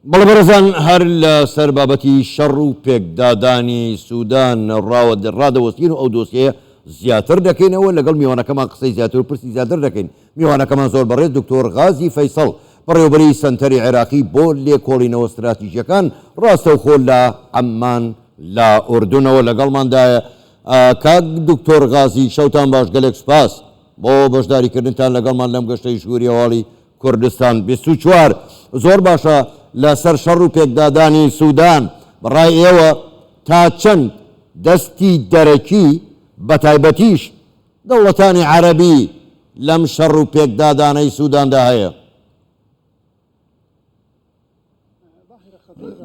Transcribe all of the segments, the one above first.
بەڵێ بەڕێزان هەر لە سەر بابەتی شەڕ و پێکدادانی سوودان ڕادەوەستین و ئەو دۆسیەیە زیاتر دەکەینەوە لەگەڵ میوانەکەمان قسەی زیاتر و پرسی زیاتر دەکەین. میوانەکەمان زۆر بەڕێز دکتۆر غازی فەیسەڵ بەڕێوەبەری سەنتەری عێراقی بۆ لێکۆڵینەوە استراتیژیەکان ڕاستەوخۆ لە عەمان لە ئوردونەوە لەگەڵماندایە. کاک دکتۆر غازی شەوتان باش، گەلێک سوپاس بۆ بەشداریکردنتان لەگەڵمان لەم گەشتەی ژووری هەواڵی کوردستان 24. زۆر باشە لەسەر شەڕ و پێکدادانی سوودان بەڕای ئێوە تا چەند دەستی دەرەکی بە تایبەتیش دەوڵەتانی عەرەبی لەم شەڕ و پێکدادانەی سووداندا هەیە؟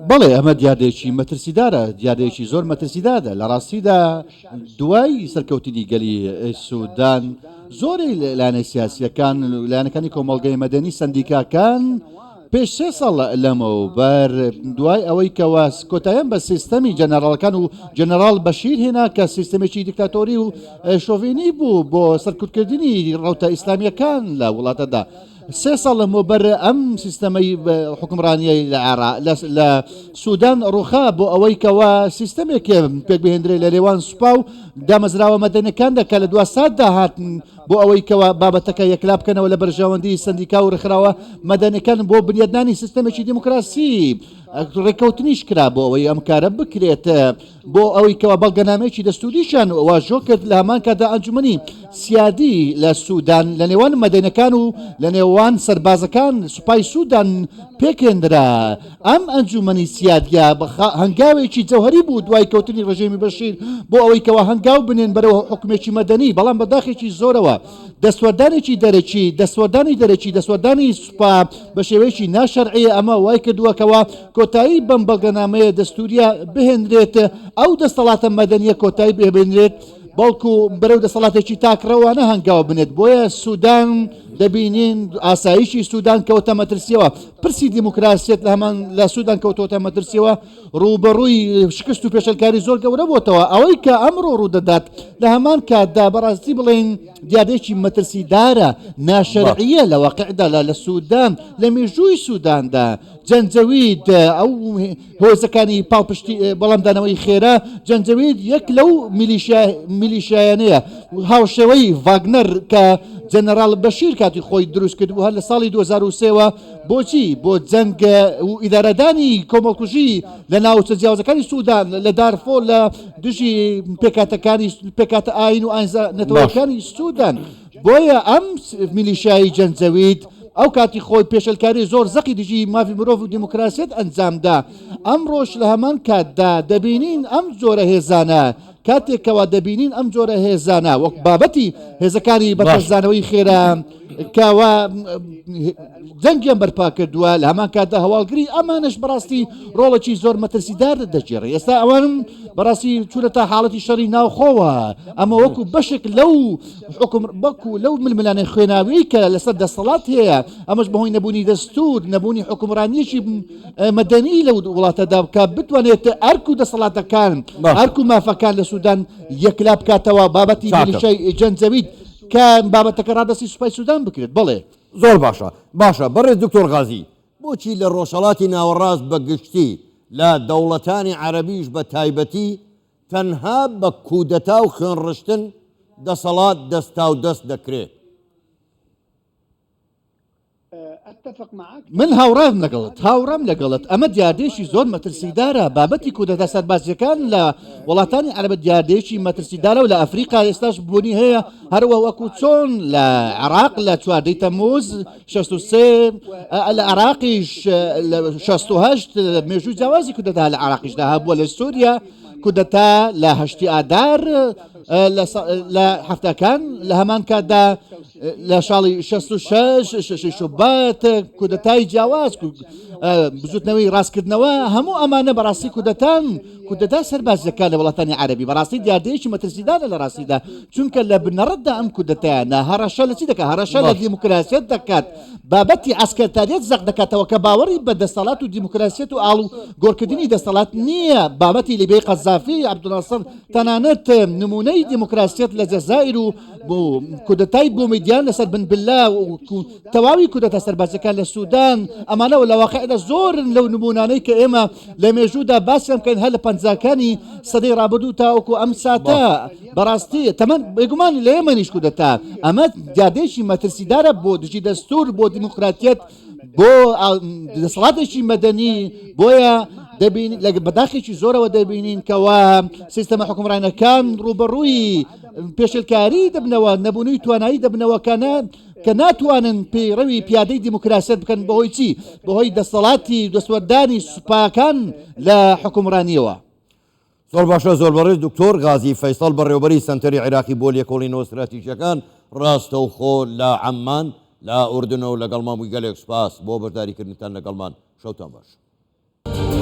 بەڵێ ئەمە دیاردەیەکی مەترسیدارە، دیاردەیەکی زۆر مەترسیدارە. لە ڕاستیدا دوای سەرکەوتنی گەلی سوودان زۆری لایەنە سیاسیەکان لایەنەکانی کۆمەڵگەی مەدەنی سەندیکاکان پێش 3 ساڵ لەمەوبەر دوای ئەوەی کەوا کۆتاییان بە سیستەمی جەنەڕاڵەکان و جەنەڕاڵ بەشیر هێنا کە سیستەمێکی دیکتاتۆری و شۆڤینی بوو بۆ سەرکوتکردنی ڕەوتە ئیسلامیەکان لە وڵاتەدا. 3 ساڵ لەمەوبەر ئەم سیستەمەی حکومڕانیەی لە سوودان ڕووخا بۆ ئەوەی کەوا سیستەمێک پێک بهێنرێت لە لێوان سوپا و دامەزراوە مەدەنەکاندا کە لە 2 ساتدا هاتن بۆ ئەوەی کەوا بابەتەکە یەکلا بکەنەوە لە بەرژەوەندی سندیکا و ڕخراوە مەدەنەکان بۆ بنیادنانی سیستەمێکی دیموکراسی ڕێکەوتنیش کرا بۆ ئەوەی ئەم کارە بکرێت بۆ ئەوەی کەوا بەڵگەنامەیەکی دەستوریشان واژۆ کرد لە هەمان کادا ئەنجومەنی سیادی لە سوودان لە نێوان مەدەنەکان و لە نێوان سەربازەکان سوپای سوودان پێکێنرا. ئەم ئەنجومەنی سیادیا هەنگاوێکی جەوهەری بوو دوای کەوتنی ڕژێمی بەشیر بۆ ئەوەی کەوا هەنگاو بنێن بەرەوە حکومێکی مەدەنی، بەڵام بەداخێکی زۆرەوە دەستوەردانێکی دەرەکی دەستوەردانی سوپا بە شێوەیەکی ناشەرعی ئەمە وای کردووەکەوە کۆتایی بەم بەڵگەنامەیە دەستوریە بهێنرێت، ئەو دەسەڵاتە مەدەنیە کۆتایی بهێنرێت بەڵکو بەرەو دەسەڵاتێکی تاکڕەوانە هەنگاو بنێت. بۆیە سوودان دەبینین ئاسایشی سوودان کەوتە مەترسیەوە، پرسی دیموکراسیەت لە هەمان لە سوودان کەوتۆتە مەترسیەوە، ڕوبەڕووی شکست و پێشەلکاری زۆر گەورە بۆتەوە. ئەوەی کە ئەمڕۆ ڕوودەدات لە هەمان کاتدا بەڕاستی بڵێن دیاردەیەکی مەترسیدارە، ناشەرعیە لە واقعدا لە سوودان لە مێژووی سووداندا جەنجەوید ئەو هۆزەکانی پاڵپشتی بەڵامدانەوەی خێرا جەنجەوید یەک لەو میلیشایانەیە هاوشێوەی ڤاگنەر کە جەنەڕاڵ بەشیر کاتی خۆی دروست کرد هەر لە ساڵی 2023ەوە بۆچی بۆ جەنگ و ئیدارەدانی کۆمەڵکوژی لە ناوچە جیاوازەکانی سوودان لە دارفۆر لە دژی پێکاتە ئاین و ئاینزە نەتەوەکانی سوودان. بۆیە ئەم میلیشایی جەنجەوید ئەو کاتی خۆی پێشەلکاری زۆر زەقی دژی مافی مرۆڤ و دیموکراسیەت ئەنجامدا. ئەمڕۆژ لە هەمان کاتدا دەبینین ئەم جۆرە هێزانە کاتێکەوە دەبینین ئەم جۆرە هێزانە وەک بابەتی هێزەکانی بەتەزانەوەی خێرا کاوە جەنگیان بەرپا کردووە لە هەمان کاتدا هەواڵگری ئەمانش بەڕاستی ڕۆڵێکی زۆر مەترسیدار دەجێڕێ. ئێستا ئەوانم بەڕاستی چونە تا حاڵەتی شەڕی ناوخۆوە. ئەمە وەکو بەشێک لەو حکوم بەکو لەو ململانەی خوێناوی کە لەسەر دەسەڵات هەیە، ئەمەش بەهۆی نەبوونی دەستور نەبوونی حکومڕانیەکی مەدەنی لەو وڵاتەدا بکە بتوانێت ئەرک و دەسەڵاتەکان ئەرک و مافەکان لە سوودان یەکلا بکاتەوە بابەتی میلیشای جەنجەوید کە بابەتەکە ڕادستی سوپای سوودان بکرێت. بڵێ زۆر باشە بەڕێز دکتۆر غازی، بۆچی لە ڕۆژهەڵاتی ناوەڕاست بە گشتی لە دەوڵەتانی عەرەبیش بە تایبەتی تەنها بە کودەتا و خوێنڕشتن دەسەڵات دەستا و دەست دەکرێت؟ من هاوڕام لەگەڵت ئەمە دیاردێکی زۆر مەترسیدارە. بابەتی کودەتا سەربازیەکان لە وڵاتانی عەرەب دیاردێکی مەترسیدارە و لە ئەفریقا ئێستاش بوونی هەیە، هەروە وەکو چۆن لە عێراق لە 4 تەمووز 63 لە عێراقیش 68 مێژووی جیاوازی کودەتا لە عێراقیشدا هەبووە، لە سووریا کودەتا لە 8 ئادار لە هەفتەکان لە هەمان کاتدا لە شاڵی 66 شوبات کودەتای جیاواز بزوتنەوەی ڕاستکردنەوە هەموو ئەمانە بەڕاستی کودەتا سەربازیەکان لە وڵاتانی عەرەبی بەڕاستی دیاردەیەکی مەترسیدارە لە ڕاستیدا، چونکە لە بنەڕەتدا ئەم کودەتایانە هەڕەشە لە چی دەکات؟ هەڕەشە لە دیموکراسیەت دەکات، بابەتی ئەسکەرتاریەت زەق دەکاتەوە کە باوەڕی بە دەسەڵات و دیموکراسیەت و ئاڵ و گۆڕکردنی دەسەڵات نییە. بابەتی لیبیای قەزافی عەبدولناسر تەنانەت نمونەی توانایی دیموکراسیت لە جەزائیر و بۆ کودەتای بۆ میدیان لەسەر بن بلا و تەواوی کودەتە سەربازەکان لە سوودان ئەمانە لە واقعدا زۆرن لەو نمونانەی کە ئێمە لە مێژوودا باسییان بکەین هەر لە پەنجاکانی سەدەی ڕابردوو تاوەکو ئەم ساتە بەڕاستی تەمەەن بێگومان لە ئێمەنیش کودەتا ئەمە جادێکی مەترسیدارە بۆ دژی دەستور بۆ دیموکراتیت بۆ دەسەڵاتێکی مەدەنی بۆیە لە بەداخێکی زۆرەوە دەبینین کەوا سیستەمە حکومڕانەکان ڕوبەڕووی پێشلکاری دەبنەوە نەبوونی توانایی دەبنەوە کە ناتوانن پەیڕەوی پیادەی دیموکراسیت بکەن بەهۆی چی بەهۆی دەسەڵاتی دەسوەردانی سوپاکان لە حکومڕانیەوە. زۆر باشە زۆر بەڕێز دکتۆر غازی فەیسەڵ بەڕێوەبەری سنتەری عێراقی بۆ لێکۆڵینەوە استراتیژیەکان ڕاستە و خۆ لە عەمان لە ئوردنەوە لەگەڵمان بووی گەلێک سوپاس بۆ بەرداریکردنتان لەگەڵمان شەوتان باش.